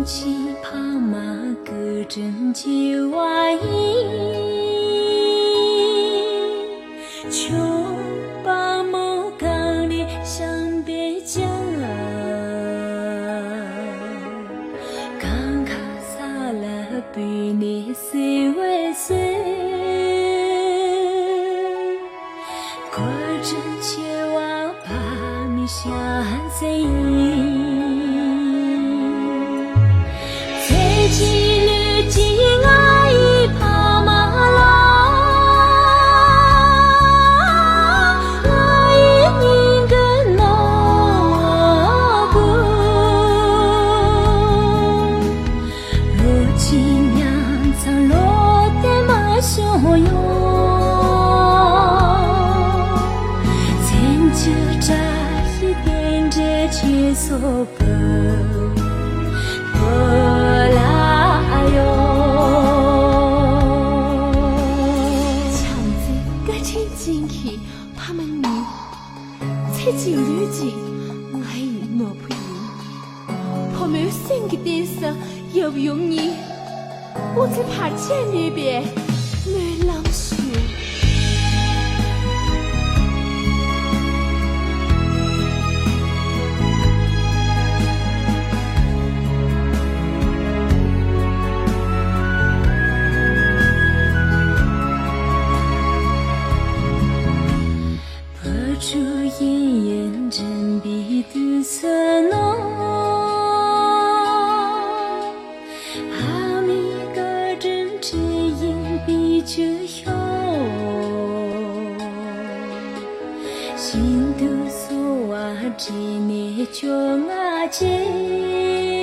起跑马歌真就外衣，穷把某港里向北家，刚卡萨了对你谁为谁，果真切望把你相随意。几缕情爱已跑马郎，我一人跟老公，如今娘藏落得马汹涌，千秋扎一点着却所不他们你才进日记，爱与莫不赢。破没有生个电视，又不用你，我只怕见那边没老朽。出烟烟真比的色浓，阿弥个真只因比就有，心都所话只念就阿姐。